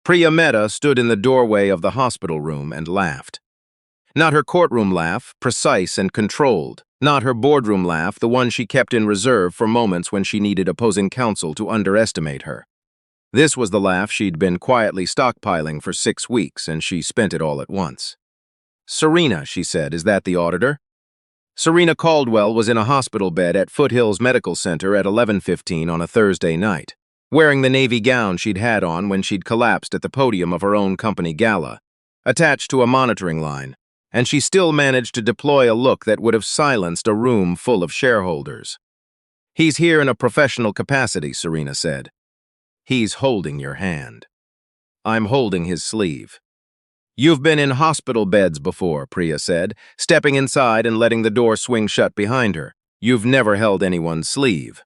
Priya stood in the doorway of the hospital room and laughed. Not her courtroom laugh, precise and controlled. Not her boardroom laugh, the one she kept in reserve for moments when she needed opposing counsel to underestimate her. This was the laugh she'd been quietly stockpiling for 6 weeks, and she spent it all at once. "Serena," she said, "is that the auditor?" Serena Caldwell was in a hospital bed at Foothills Medical Centre at 11:15 on a Thursday night, wearing the navy gown she'd had on when she'd collapsed at the podium of her own company gala, attached to a monitoring line, and she still managed to deploy a look that would have silenced a room full of shareholders. "He's here in a professional capacity," Serena said. "He's holding your hand." "I'm holding his sleeve." "You've been in hospital beds before," Priya said, stepping inside and letting the door swing shut behind her. "You've never held anyone's sleeve."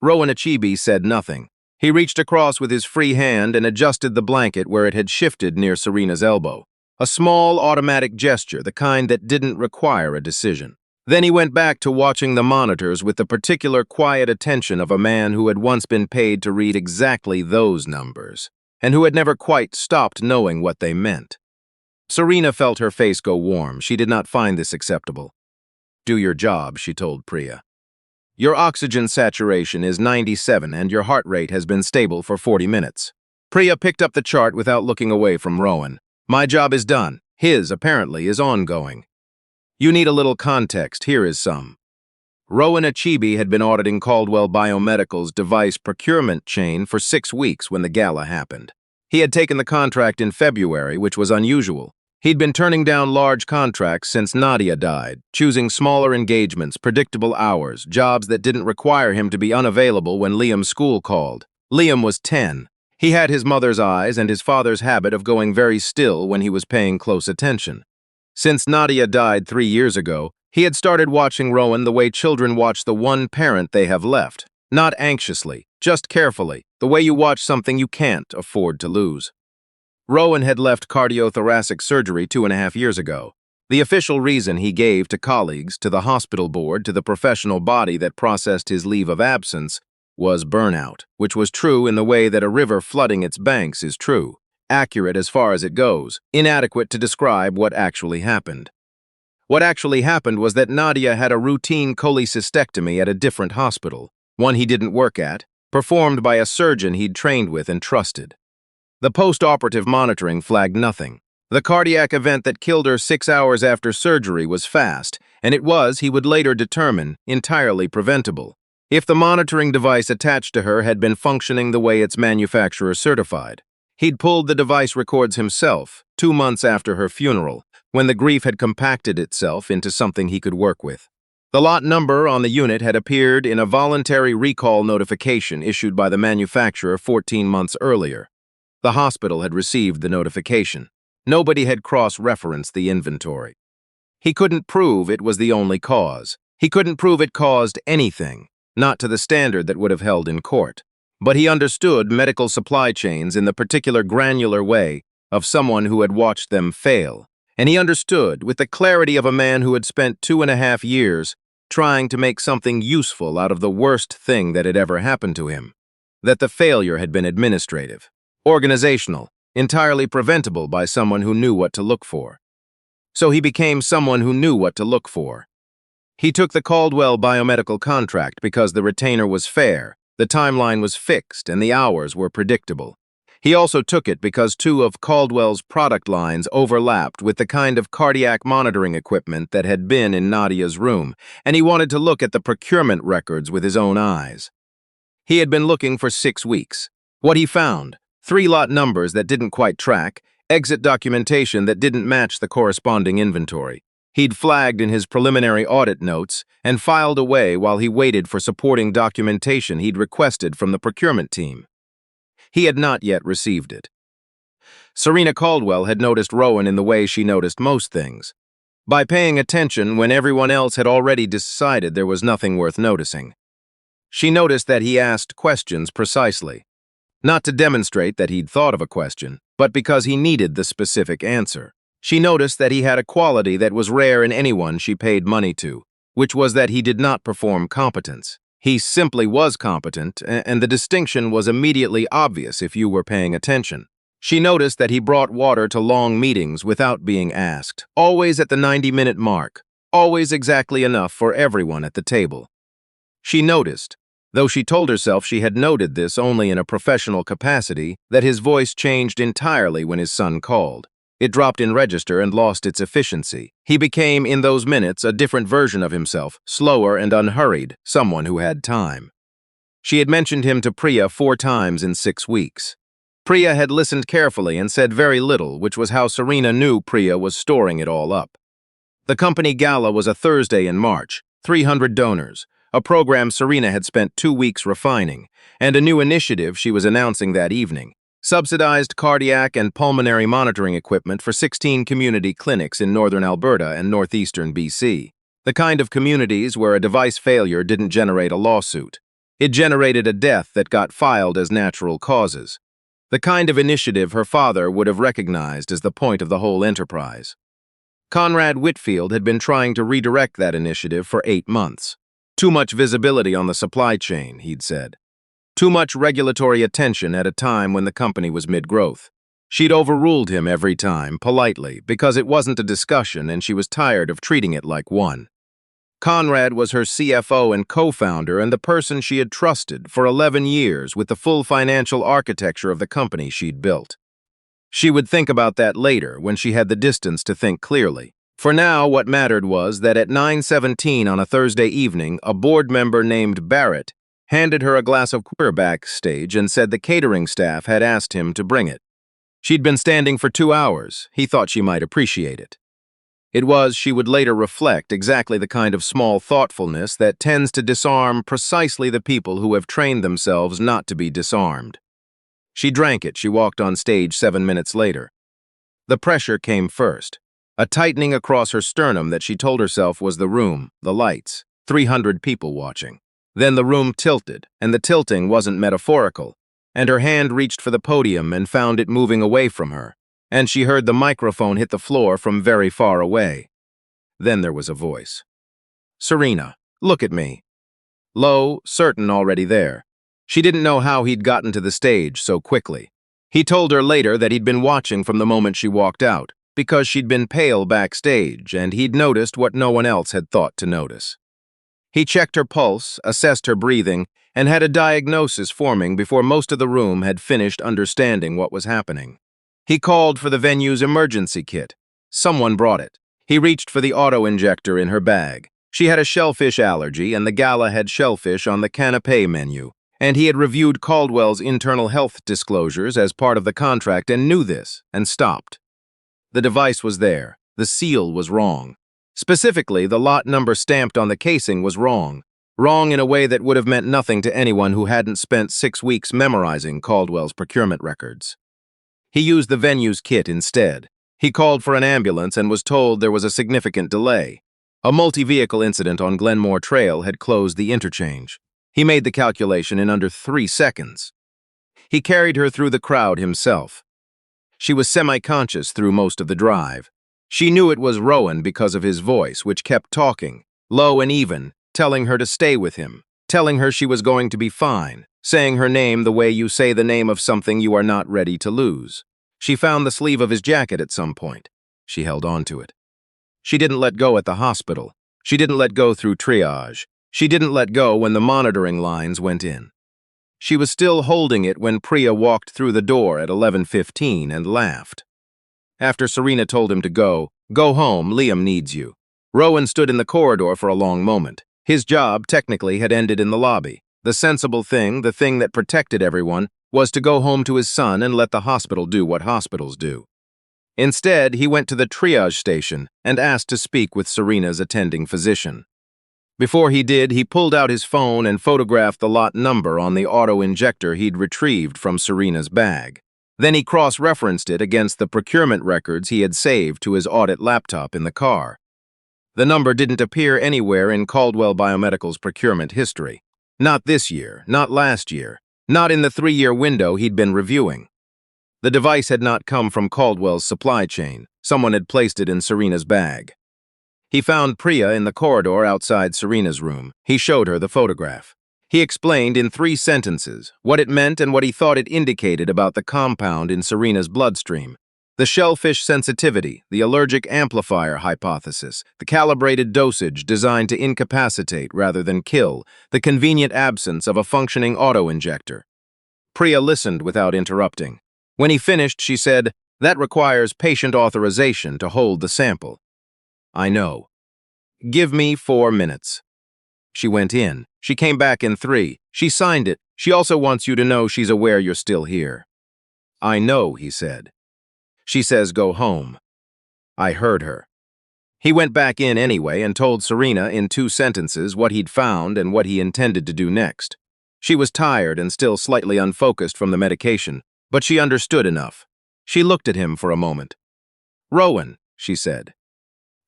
Rowan Achebe said nothing. He reached across with his free hand and adjusted the blanket where it had shifted near Serena's elbow. A small, automatic gesture, the kind that didn't require a decision. Then he went back to watching the monitors with the particular quiet attention of a man who had once been paid to read exactly those numbers, and who had never quite stopped knowing what they meant. Serena felt her face go warm. She did not find this acceptable. "Do your job," she told Priya. "Your oxygen saturation is 97 and your heart rate has been stable for 40 minutes. Priya picked up the chart without looking away from Rowan. "My job is done. His, apparently, is ongoing." "You need a little context. Here is some." Rowan Achebe had been auditing Caldwell Biomedical's device procurement chain for 6 weeks when the gala happened. He had taken the contract in February, which was unusual. He'd been turning down large contracts since Nadia died, choosing smaller engagements, predictable hours, jobs that didn't require him to be unavailable when Liam's school called. Liam was 10. He had his mother's eyes and his father's habit of going very still when he was paying close attention. Since Nadia died 3 years ago, he had started watching Rowan the way children watch the one parent they have left. Not anxiously, just carefully, the way you watch something you can't afford to lose. Rowan had left cardiothoracic surgery 2.5 years ago. The official reason he gave to colleagues, to the hospital board, to the professional body that processed his leave of absence was burnout, which was true in the way that a river flooding its banks is true, accurate as far as it goes, inadequate to describe what actually happened. What actually happened was that Nadia had a routine cholecystectomy at a different hospital, one he didn't work at, performed by a surgeon he'd trained with and trusted. The post-operative monitoring flagged nothing. The cardiac event that killed her 6 hours after surgery was fast, and it was, he would later determine, entirely preventable, if the monitoring device attached to her had been functioning the way its manufacturer certified. He'd pulled the device records himself, 2 months after her funeral, when the grief had compacted itself into something he could work with. The lot number on the unit had appeared in a voluntary recall notification issued by the manufacturer 14 months earlier. The hospital had received the notification. Nobody had cross-referenced the inventory. He couldn't prove it was the only cause. He couldn't prove it caused anything, not to the standard that would have held in court. But he understood medical supply chains in the particular granular way of someone who had watched them fail. And he understood, with the clarity of a man who had spent 2.5 years trying to make something useful out of the worst thing that had ever happened to him, that the failure had been administrative, organizational, entirely preventable by someone who knew what to look for. So he became someone who knew what to look for. He took the Caldwell Biomedical contract because the retainer was fair, the timeline was fixed, and the hours were predictable. He also took it because 2 of Caldwell's product lines overlapped with the kind of cardiac monitoring equipment that had been in Nadia's room, and he wanted to look at the procurement records with his own eyes. He had been looking for 6 weeks. What he found: 3 lot numbers that didn't quite track, exit documentation that didn't match the corresponding inventory. He'd flagged in his preliminary audit notes and filed away while he waited for supporting documentation he'd requested from the procurement team. He had not yet received it. Serena Caldwell had noticed Rowan in the way she noticed most things, by paying attention when everyone else had already decided there was nothing worth noticing. She noticed that he asked questions precisely, not to demonstrate that he'd thought of a question, but because he needed the specific answer. She noticed that he had a quality that was rare in anyone she paid money to, which was that he did not perform competence. He simply was competent, and the distinction was immediately obvious if you were paying attention. She noticed that he brought water to long meetings without being asked, always at the 90-minute mark, always exactly enough for everyone at the table. She noticed, though she told herself she had noted this only in a professional capacity, that his voice changed entirely when his son called. It dropped in register and lost its efficiency. He became, in those minutes, a different version of himself, slower and unhurried, someone who had time. She had mentioned him to Priya 4 times in 6 weeks. Priya had listened carefully and said very little, which was how Serena knew Priya was storing it all up. The company gala was a Thursday in March, 300 donors, a program Serena had spent 2 weeks refining, and a new initiative she was announcing that evening: subsidized cardiac and pulmonary monitoring equipment for 16 community clinics in northern Alberta and northeastern BC, the kind of communities where a device failure didn't generate a lawsuit. It generated a death that got filed as natural causes, the kind of initiative her father would have recognized as the point of the whole enterprise. Conrad Whitfield had been trying to redirect that initiative for 8 months. Too much visibility on the supply chain, he'd said. Too much regulatory attention at a time when the company was mid-growth. She'd overruled him every time, politely, because it wasn't a discussion and she was tired of treating it like one. Conrad was her CFO and co-founder and the person she had trusted for 11 years with the full financial architecture of the company she'd built. She would think about that later when she had the distance to think clearly. For now, what mattered was that at 9:17 on a Thursday evening, a board member named Barrett handed her a glass of queer backstage and said the catering staff had asked him to bring it. She'd been standing for 2 hours. He thought she might appreciate it. It was, she would later reflect, exactly the kind of small thoughtfulness that tends to disarm precisely the people who have trained themselves not to be disarmed. She drank it. She walked on stage 7 minutes later. The pressure came first, a tightening across her sternum that she told herself was the room, the lights, 300 people watching. Then the room tilted, and the tilting wasn't metaphorical, and her hand reached for the podium and found it moving away from her, and she heard the microphone hit the floor from very far away. Then there was a voice. "Serena, look at me." Low, certain, already there. She didn't know how he'd gotten to the stage so quickly. He told her later that he'd been watching from the moment she walked out, because she'd been pale backstage, and he'd noticed what no one else had thought to notice. He checked her pulse, assessed her breathing, and had a diagnosis forming before most of the room had finished understanding what was happening. He called for the venue's emergency kit. Someone brought it. He reached for the auto-injector in her bag. She had a shellfish allergy, and the gala had shellfish on the canapé menu, and he had reviewed Caldwell's internal health disclosures as part of the contract and knew this, and stopped. The device was there. The seal was wrong. Specifically, the lot number stamped on the casing was wrong. Wrong in a way that would have meant nothing to anyone who hadn't spent 6 weeks memorizing Caldwell's procurement records. He used the venue's kit instead. He called for an ambulance and was told there was a significant delay. A multi-vehicle incident on Glenmore Trail had closed the interchange. He made the calculation in under 3 seconds. He carried her through the crowd himself. She was semi-conscious through most of the drive. She knew it was Rowan because of his voice, which kept talking, low and even, telling her to stay with him, telling her she was going to be fine, saying her name the way you say the name of something you are not ready to lose. She found the sleeve of his jacket at some point. She held on to it. She didn't let go at the hospital. She didn't let go through triage. She didn't let go when the monitoring lines went in. She was still holding it when Priya walked through the door at 11:15 and laughed. After Serena told him to go home, Liam needs you. Rowan stood in the corridor for a long moment. His job, technically, had ended in the lobby. The sensible thing, the thing that protected everyone, was to go home to his son and let the hospital do what hospitals do. Instead, he went to the triage station and asked to speak with Serena's attending physician. Before he did, he pulled out his phone and photographed the lot number on the auto-injector he'd retrieved from Serena's bag. Then he cross-referenced it against the procurement records he had saved to his audit laptop in the car. The number didn't appear anywhere in Caldwell Biomedical's procurement history. Not this year, not last year, not in the 3-year window he'd been reviewing. The device had not come from Caldwell's supply chain. Someone had placed it in Serena's bag. He found Priya in the corridor outside Serena's room. He showed her the photograph. He explained in 3 sentences what it meant and what he thought it indicated about the compound in Serena's bloodstream. The shellfish sensitivity, the allergic amplifier hypothesis, the calibrated dosage designed to incapacitate rather than kill, the convenient absence of a functioning auto-injector. Priya listened without interrupting. When he finished, she said, "That requires patient authorization to hold the sample." "I know. Give me 4 minutes." She went in. She came back in 3. She signed it. "She also wants you to know she's aware you're still here." "I know," he said. "She says go home." I heard her. He went back in anyway and told Serena in 2 sentences what he'd found and what he intended to do next. She was tired and still slightly unfocused from the medication, but she understood enough. She looked at him for a moment. "Rowan," she said.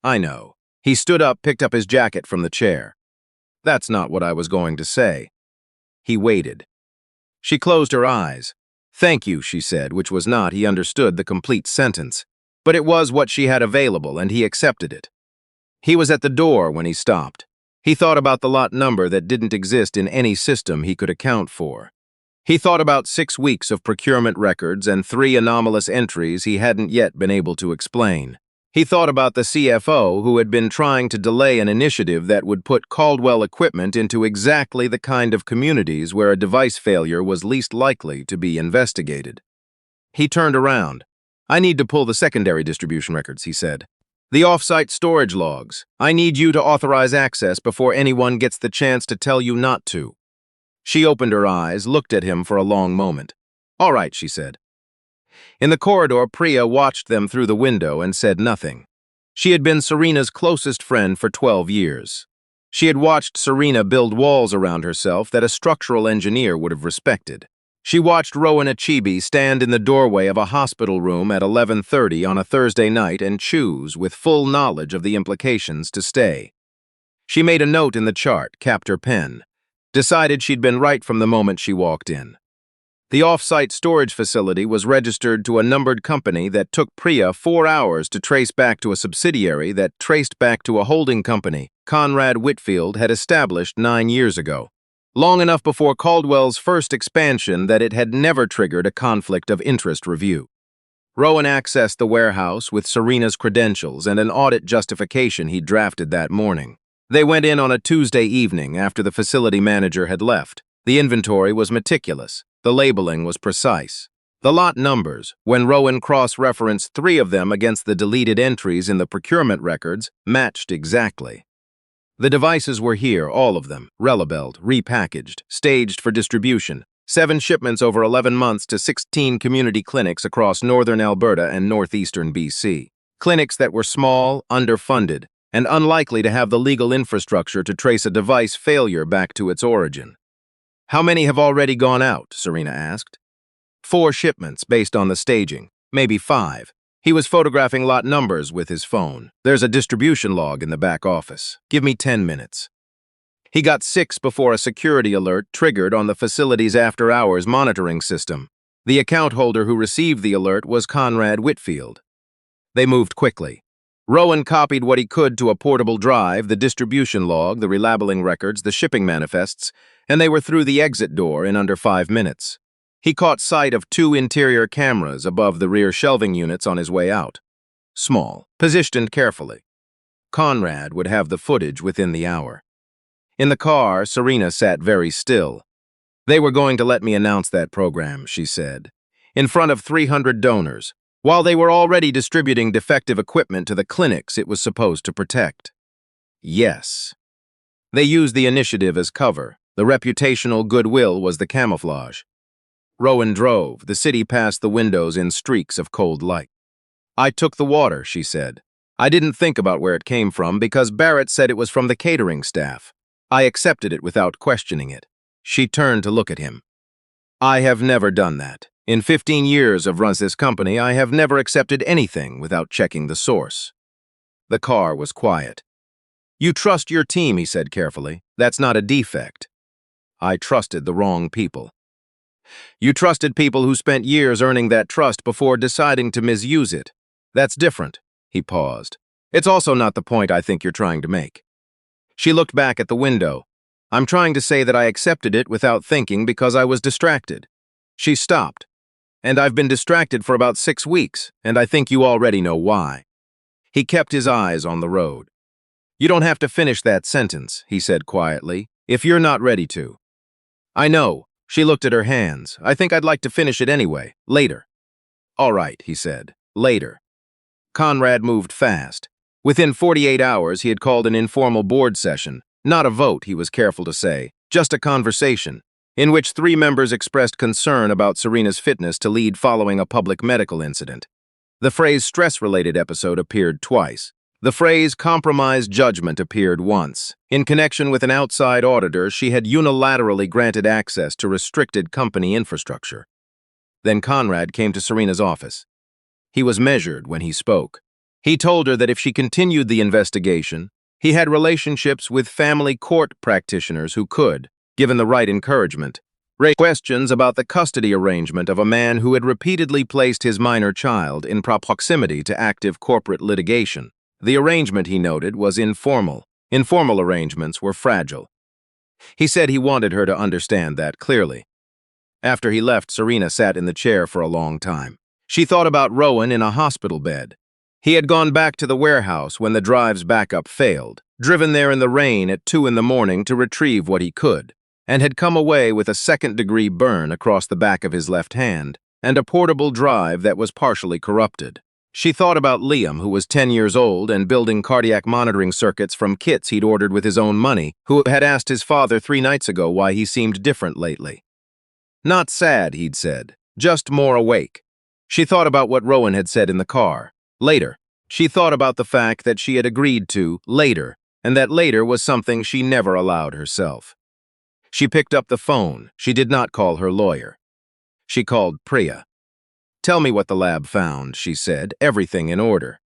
"I know." He stood up, picked up his jacket from the chair. "That's not what I was going to say." He waited. She closed her eyes. "Thank you," she said, which was not, he understood, the complete sentence. But it was what she had available, and he accepted it. He was at the door when he stopped. He thought about the lot number that didn't exist in any system he could account for. He thought about 6 weeks of procurement records and 3 anomalous entries he hadn't yet been able to explain. He thought about the CFO who had been trying to delay an initiative that would put Caldwell equipment into exactly the kind of communities where a device failure was least likely to be investigated. He turned around. "I need to pull the secondary distribution records," he said. "The off-site storage logs. I need you to authorize access before anyone gets the chance to tell you not to." She opened her eyes, looked at him for a long moment. "All right," she said. In the corridor, Priya watched them through the window and said nothing. She had been Serena's closest friend for 12 years. She had watched Serena build walls around herself that a structural engineer would have respected. She watched Rowan Achebe stand in the doorway of a hospital room at 11:30 on a Thursday night and choose, with full knowledge of the implications, to stay. She made a note in the chart, capped her pen, decided she'd been right from the moment she walked in. The off-site storage facility was registered to a numbered company that took Priya 4 hours to trace back to a subsidiary that traced back to a holding company Conrad Whitfield had established 9 years ago, long enough before Caldwell's first expansion that it had never triggered a conflict of interest review. Rowan accessed the warehouse with Serena's credentials and an audit justification he'd drafted that morning. They went in on a Tuesday evening after the facility manager had left. The inventory was meticulous. The labeling was precise. The lot numbers, when Rowan cross-referenced 3 of them against the deleted entries in the procurement records, matched exactly. The devices were here, all of them, relabeled, repackaged, staged for distribution. 7 shipments over 11 months to 16 community clinics across northern Alberta and northeastern BC. Clinics that were small, underfunded, and unlikely to have the legal infrastructure to trace a device failure back to its origin. "How many have already gone out?" Serena asked. 4 shipments based on the staging, maybe 5. He was photographing lot numbers with his phone. "There's a distribution log in the back office. Give me 10 minutes. He got 6 before a security alert triggered on the facility's after-hours monitoring system. The account holder who received the alert was Conrad Whitfield. They moved quickly. Rowan copied what he could to a portable drive, the distribution log, the relabeling records, the shipping manifests, and they were through the exit door in under 5 minutes. He caught sight of 2 interior cameras above the rear shelving units on his way out. Small, positioned carefully. Conrad would have the footage within the hour. In the car, Serena sat very still. "They were going to let me announce that program," she said, "in front of 300 donors, while they were already distributing defective equipment to the clinics it was supposed to protect." Yes. They used the initiative as cover. The reputational goodwill was the camouflage. Rowan drove. The city passed the windows in streaks of cold light. "I took the water," she said. "I didn't think about where it came from because Barrett said it was from the catering staff. I accepted it without questioning it." She turned to look at him. "I have never done that. In 15 years of running this company, I have never accepted anything without checking the source." The car was quiet. "You trust your team," he said carefully. "That's not a defect." "I trusted the wrong people." "You trusted people who spent years earning that trust before deciding to misuse it. That's different." He paused. "It's also not the point I think you're trying to make." She looked back at the window. I'm trying to say that I accepted it without thinking because I was distracted. She stopped. And I've been distracted for about 6 weeks, and I think you already know why. He kept his eyes on the road. You don't have to finish that sentence, he said quietly, if you're not ready to. I know. She looked at her hands. I think I'd like to finish it anyway, later. All right, he said, later. Conrad moved fast. Within 48 hours, he had called an informal board session, not a vote, he was careful to say, just a conversation, in which 3 members expressed concern about Serena's fitness to lead following a public medical incident. The phrase stress-related episode appeared twice. The phrase compromised judgment appeared once. In connection with an outside auditor, she had unilaterally granted access to restricted company infrastructure. Then Conrad came to Serena's office. He was measured when he spoke. He told her that if she continued the investigation, he had relationships with family court practitioners who could, given the right encouragement, raise questions about the custody arrangement of a man who had repeatedly placed his minor child in proximity to active corporate litigation. The arrangement, he noted, was informal. Informal arrangements were fragile. He said he wanted her to understand that clearly. After he left, Serena sat in the chair for a long time. She thought about Rowan in a hospital bed. He had gone back to the warehouse when the drive's backup failed, driven there in the rain at 2 in the morning to retrieve what he could, and had come away with a second-degree burn across the back of his left hand and a portable drive that was partially corrupted. She thought about Liam, who was 10 years old and building cardiac monitoring circuits from kits he'd ordered with his own money, who had asked his father 3 nights ago why he seemed different lately. Not sad, he'd said, just more awake. She thought about what Rowan had said in the car. Later. She thought about the fact that she had agreed to later, and that later was something she never allowed herself. She picked up the phone. She did not call her lawyer. She called Priya. Tell me what the lab found, she said, everything in order.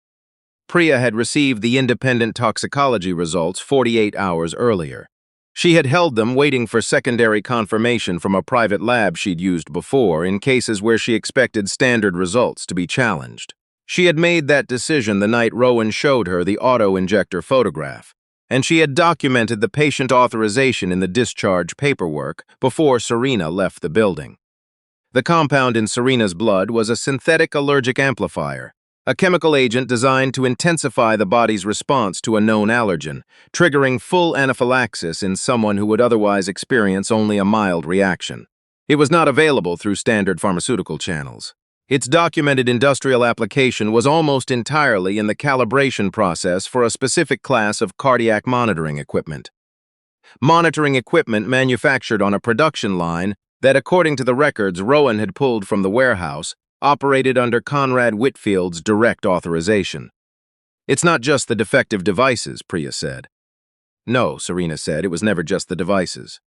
Priya had received the independent toxicology results 48 hours earlier. She had held them waiting for secondary confirmation from a private lab she'd used before in cases where she expected standard results to be challenged. She had made that decision the night Rowan showed her the auto-injector photograph, and she had documented the patient authorization in the discharge paperwork before Serena left the building. The compound in Serena's blood was a synthetic allergic amplifier, a chemical agent designed to intensify the body's response to a known allergen, triggering full anaphylaxis in someone who would otherwise experience only a mild reaction. It was not available through standard pharmaceutical channels. Its documented industrial application was almost entirely in the calibration process for a specific class of cardiac monitoring equipment. Monitoring equipment manufactured on a production line that, according to the records Rowan had pulled from the warehouse, operated under Conrad Whitfield's direct authorization. It's not just the defective devices, Priya said. No, Serena said, it was never just the devices.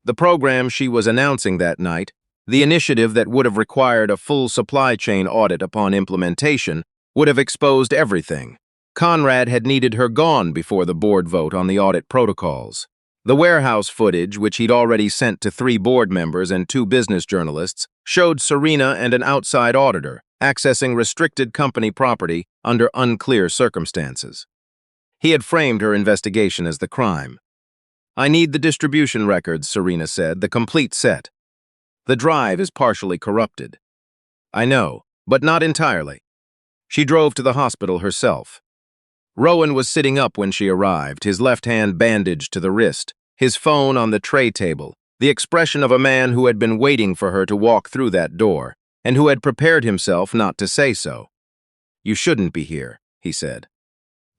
The program she was announcing that night, the initiative that would have required a full supply chain audit upon implementation, would have exposed everything. Conrad had needed her gone before the board vote on the audit protocols. The warehouse footage, which he'd already sent to 3 board members and 2 business journalists, showed Serena and an outside auditor accessing restricted company property under unclear circumstances. He had framed her investigation as the crime. I need the distribution records, Serena said, the complete set. The drive is partially corrupted. I know, but not entirely. She drove to the hospital herself. Rowan was sitting up when she arrived, his left hand bandaged to the wrist, his phone on the tray table, the expression of a man who had been waiting for her to walk through that door, and who had prepared himself not to say so. You shouldn't be here, he said.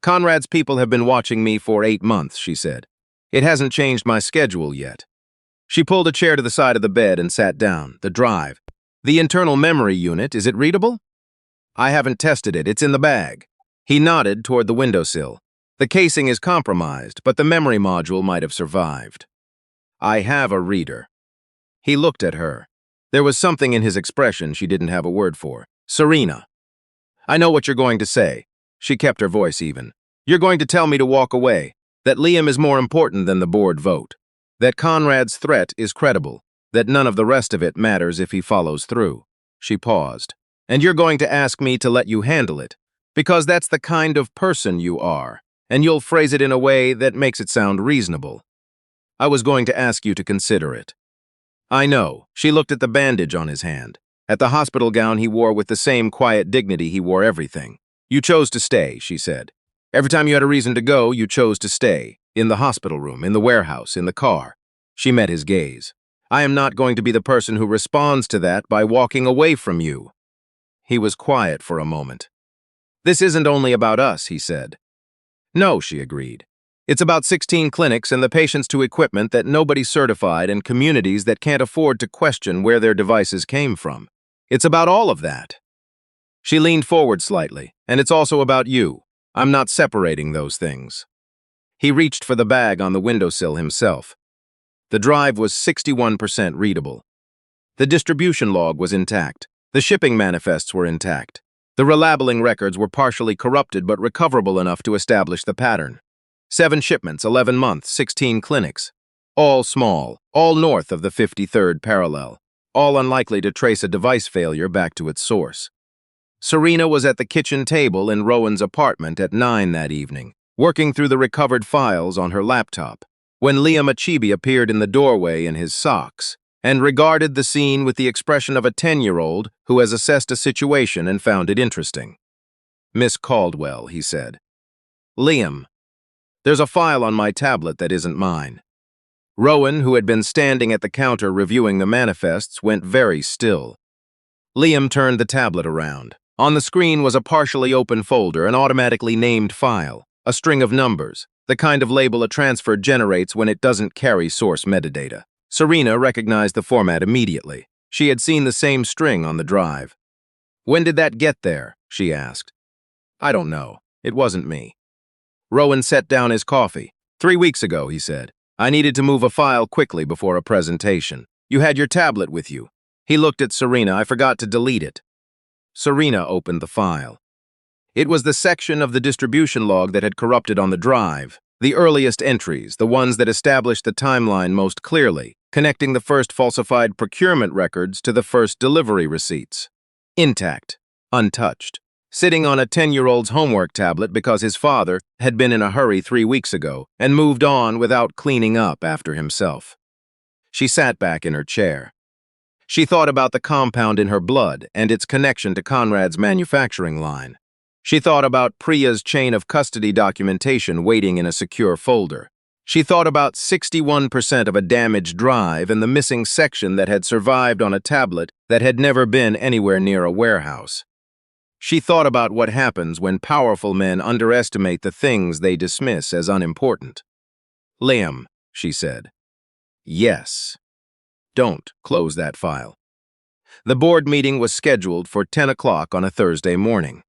Conrad's people have been watching me for 8 months, she said. It hasn't changed my schedule yet. She pulled a chair to the side of the bed and sat down. The drive. The internal memory unit, is it readable? I haven't tested it, it's in the bag. He nodded toward the windowsill. The casing is compromised, but the memory module might have survived. I have a reader. He looked at her. There was something in his expression she didn't have a word for. Serena. I know what you're going to say. She kept her voice even. You're going to tell me to walk away, that Liam is more important than the board vote, that Conrad's threat is credible, that none of the rest of it matters if he follows through. She paused. And you're going to ask me to let you handle it, because that's the kind of person you are, and you'll phrase it in a way that makes it sound reasonable. I was going to ask you to consider it. I know. She looked at the bandage on his hand, at the hospital gown he wore with the same quiet dignity he wore everything. You chose to stay, she said. Every time you had a reason to go, you chose to stay. In the hospital room, in the warehouse, in the car. She met his gaze. I am not going to be the person who responds to that by walking away from you. He was quiet for a moment. This isn't only about us, he said. No, she agreed. It's about 16 clinics and the patients to equipment that nobody certified and communities that can't afford to question where their devices came from. It's about all of that. She leaned forward slightly, and it's also about you. I'm not separating those things. He reached for the bag on the windowsill himself. The drive was 61% readable. The distribution log was intact. The shipping manifests were intact. The relabeling records were partially corrupted but recoverable enough to establish the pattern. 7 shipments, 11 months, 16 clinics. All small, all north of the 53rd parallel, all unlikely to trace a device failure back to its source. Serena was at the kitchen table in Rowan's apartment at 9 that evening, working through the recovered files on her laptop, when Rowan Achebe appeared in the doorway in his socks and regarded the scene with the expression of a 10-year-old who has assessed a situation and found it interesting. Miss Caldwell, he said. Liam. There's a file on my tablet that isn't mine. Rowan, who had been standing at the counter reviewing the manifests, went very still. Liam turned the tablet around. On the screen was a partially open folder, an automatically named file, a string of numbers, the kind of label a transfer generates when it doesn't carry source metadata. Serena recognized the format immediately. She had seen the same string on the drive. When did that get there? She asked. I don't know. It wasn't me. Rowan set down his coffee. 3 weeks ago, he said. I needed to move a file quickly before a presentation. You had your tablet with you. He looked at Serena. I forgot to delete it. Serena opened the file. It was the section of the distribution log that had corrupted on the drive, the earliest entries, the ones that established the timeline most clearly, connecting the first falsified procurement records to the first delivery receipts. Intact, untouched. Sitting on a 10-year-old's homework tablet because his father had been in a hurry 3 weeks ago and moved on without cleaning up after himself. She sat back in her chair. She thought about the compound in her blood and its connection to Conrad's manufacturing line. She thought about Priya's chain of custody documentation waiting in a secure folder. She thought about 61% of a damaged drive and the missing section that had survived on a tablet that had never been anywhere near a warehouse. She thought about what happens when powerful men underestimate the things they dismiss as unimportant. Liam, she said. Yes. Don't close that file. The board meeting was scheduled for 10 o'clock on a Thursday morning.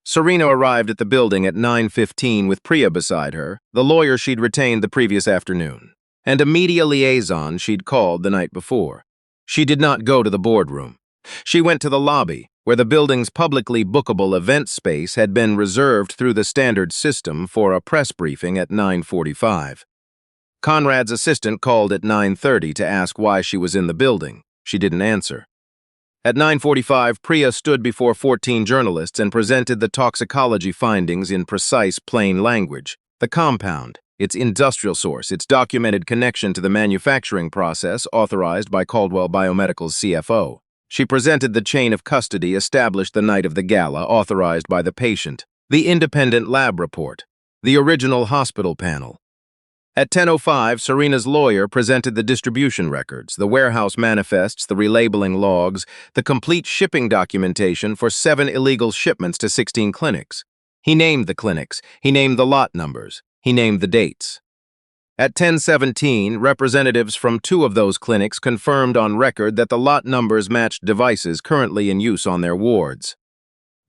Serena arrived at the building at 9:15 with Priya beside her, the lawyer she'd retained the previous afternoon, and a media liaison she'd called the night before. She did not go to the boardroom. She went to the lobby, where the building's publicly bookable event space had been reserved through the standard system for a press briefing at 9:45. Conrad's assistant called at 9:30 to ask why she was in the building. She didn't answer. At 9:45, Priya stood before 14 journalists and presented the toxicology findings in precise, plain language. The compound, its industrial source, its documented connection to the manufacturing process authorized by Caldwell Biomedical's CFO. She presented the chain of custody established the night of the gala, authorized by the patient, the independent lab report, the original hospital panel. At 10:05, Serena's lawyer presented the distribution records, the warehouse manifests, the relabeling logs, the complete shipping documentation for 7 illegal shipments to 16 clinics. He named the clinics, he named the lot numbers, he named the dates. At 10:17, representatives from 2 of those clinics confirmed on record that the lot numbers matched devices currently in use on their wards.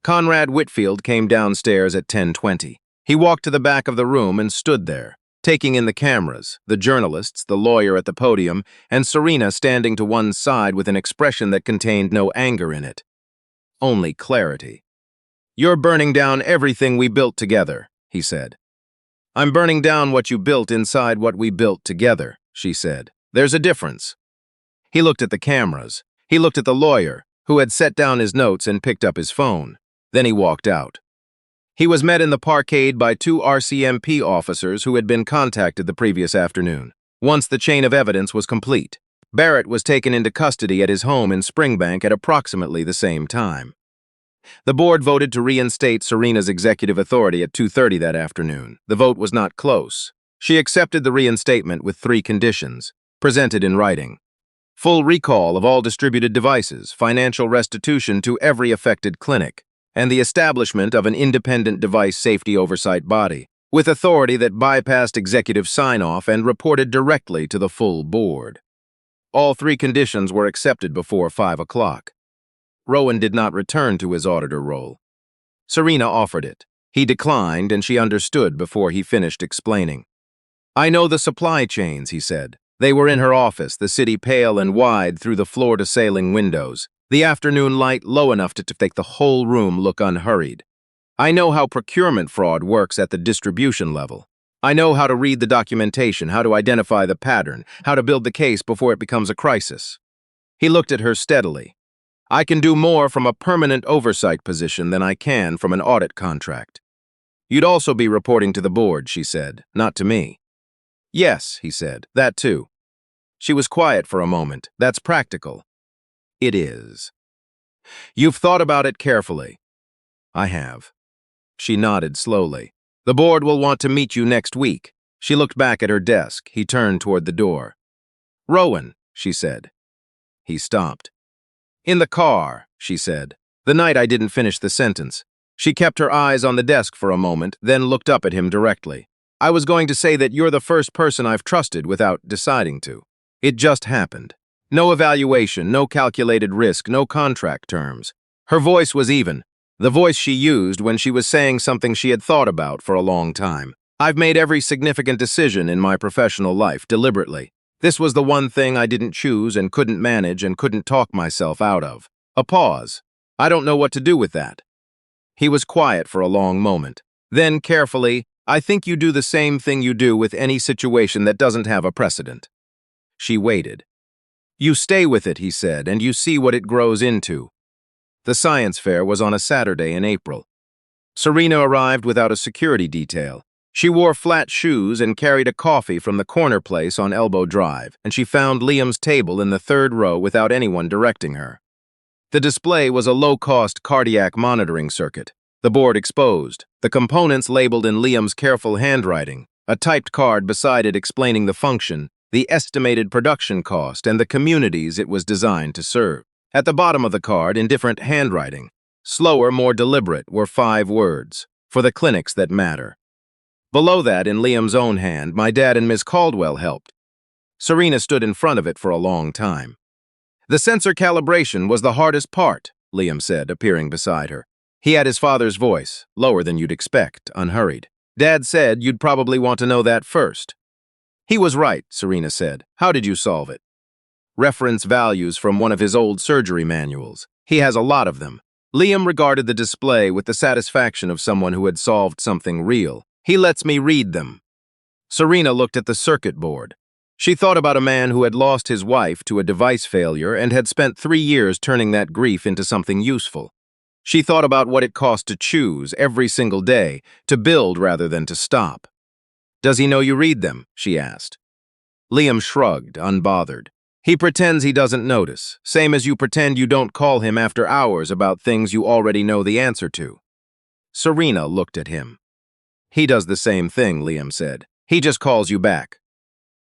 Conrad Whitfield came downstairs at 10:20. He walked to the back of the room and stood there, taking in the cameras, the journalists, the lawyer at the podium, and Serena standing to one side with an expression that contained no anger in it. Only clarity. "You're burning down everything we built together," he said. "I'm burning down what you built inside what we built together," she said. "There's a difference." He looked at the cameras. He looked at the lawyer, who had set down his notes and picked up his phone. Then he walked out. He was met in the parkade by 2 RCMP officers who had been contacted the previous afternoon. Once the chain of evidence was complete, Barrett was taken into custody at his home in Springbank at approximately the same time. The board voted to reinstate Serena's executive authority at 2:30 that afternoon. The vote was not close. She accepted the reinstatement with 3 conditions, presented in writing. Full recall of all distributed devices, financial restitution to every affected clinic, and the establishment of an independent device safety oversight body, with authority that bypassed executive sign-off and reported directly to the full board. All 3 conditions were accepted before 5 o'clock. Rowan did not return to his auditor role. Serena offered it. He declined, and she understood before he finished explaining. "I know the supply chains," he said. They were in her office, the city pale and wide through the floor-to-ceiling windows, the afternoon light low enough to make the whole room look unhurried. "I know how procurement fraud works at the distribution level. I know how to read the documentation, how to identify the pattern, how to build the case before it becomes a crisis." He looked at her steadily. "I can do more from a permanent oversight position than I can from an audit contract." "You'd also be reporting to the board," she said, "not to me." "Yes," he said, "that too." She was quiet for a moment. "That's practical." "It is." "You've thought about it carefully." "I have." She nodded slowly. "The board will want to meet you next week." She looked back at her desk. He turned toward the door. "Rowan," she said. He stopped. "In the car," she said. The night I didn't finish the sentence. She kept her eyes on the desk for a moment, then looked up at him directly. "I was going to say that you're the first person I've trusted without deciding to. It just happened. No evaluation, no calculated risk, no contract terms." Her voice was even, the voice she used when she was saying something she had thought about for a long time. "I've made every significant decision in my professional life deliberately. This was the one thing I didn't choose and couldn't manage and couldn't talk myself out of." A pause. "I don't know what to do with that." He was quiet for a long moment. Then, carefully, "I think you do the same thing you do with any situation that doesn't have a precedent." She waited. "You stay with it," he said, "and you see what it grows into." The science fair was on a Saturday in April. Serena arrived without a security detail. She wore flat shoes and carried a coffee from the corner place on Elbow Drive, and she found Liam's table in the 3rd row without anyone directing her. The display was a low-cost cardiac monitoring circuit, the board exposed, the components labeled in Liam's careful handwriting, a typed card beside it explaining the function, the estimated production cost, and the communities it was designed to serve. At the bottom of the card, in different handwriting, slower, more deliberate, were 5 words, "For the clinics that matter." Below that, in Liam's own hand, "My dad and Miss Caldwell helped." Serena stood in front of it for a long time. "The sensor calibration was the hardest part," Liam said, appearing beside her. He had his father's voice, lower than you'd expect, unhurried. "Dad said you'd probably want to know that first." "He was right," Serena said. "How did you solve it?" "Reference values from one of his old surgery manuals. He has a lot of them." Liam regarded the display with the satisfaction of someone who had solved something real. "He lets me read them." Serena looked at the circuit board. She thought about a man who had lost his wife to a device failure and had spent 3 years turning that grief into something useful. She thought about what it cost to choose every single day, to build rather than to stop. "Does he know you read them?" she asked. Liam shrugged, unbothered. "He pretends he doesn't notice, same as you pretend you don't call him after hours about things you already know the answer to." Serena looked at him. "He does the same thing," Liam said. "He just calls you back."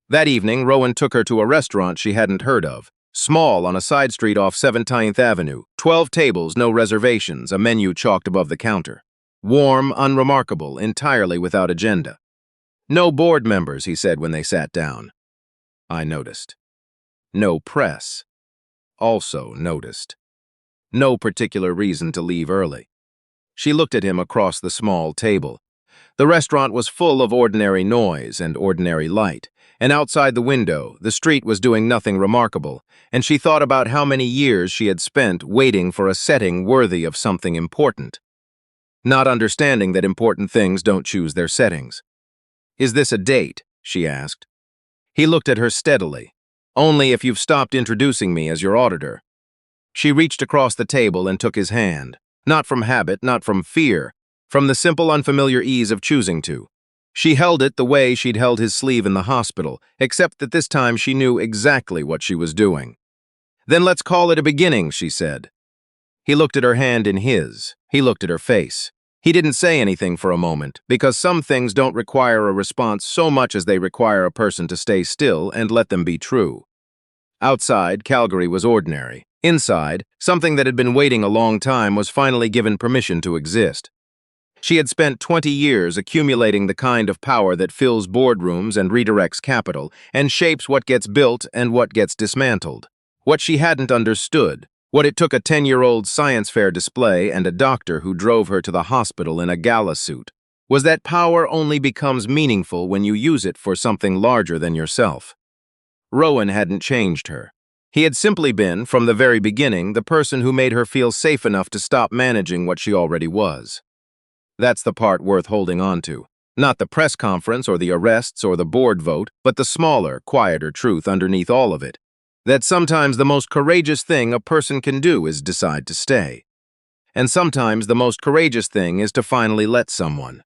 That evening, Rowan took her to a restaurant she hadn't heard of. Small on a side street off 17th Avenue, 12 tables, no reservations, a menu chalked above the counter. Warm, unremarkable, entirely without agenda. "No board members," he said when they sat down. I noticed. No press. Also noticed. No particular reason to leave early. She looked at him across the small table. The restaurant was full of ordinary noise and ordinary light, and outside the window, the street was doing nothing remarkable, and she thought about how many years she had spent waiting for a setting worthy of something important, not understanding that important things don't choose their settings. "Is this a date?" she asked. He looked at her steadily. "Only if you've stopped introducing me as your auditor." She reached across the table and took his hand, not from habit, not from fear, from the simple unfamiliar ease of choosing to. She held it the way she'd held his sleeve in the hospital, except that this time she knew exactly what she was doing. "Then let's call it a beginning," she said. He looked at her hand in his. He looked at her face. He didn't say anything for a moment, because some things don't require a response so much as they require a person to stay still and let them be true. Outside, Calgary was ordinary. Inside, something that had been waiting a long time was finally given permission to exist. She had spent 20 years accumulating the kind of power that fills boardrooms and redirects capital, and shapes what gets built and what gets dismantled. What she hadn't understood, what it took a 10-year-old science fair display and a doctor who drove her to the hospital in a gala suit, was that power only becomes meaningful when you use it for something larger than yourself. Rowan hadn't changed her. He had simply been, from the very beginning, the person who made her feel safe enough to stop managing what she already was. That's the part worth holding on to. Not the press conference or the arrests or the board vote, but the smaller, quieter truth underneath all of it. That sometimes the most courageous thing a person can do is decide to stay. And sometimes the most courageous thing is to finally let someone.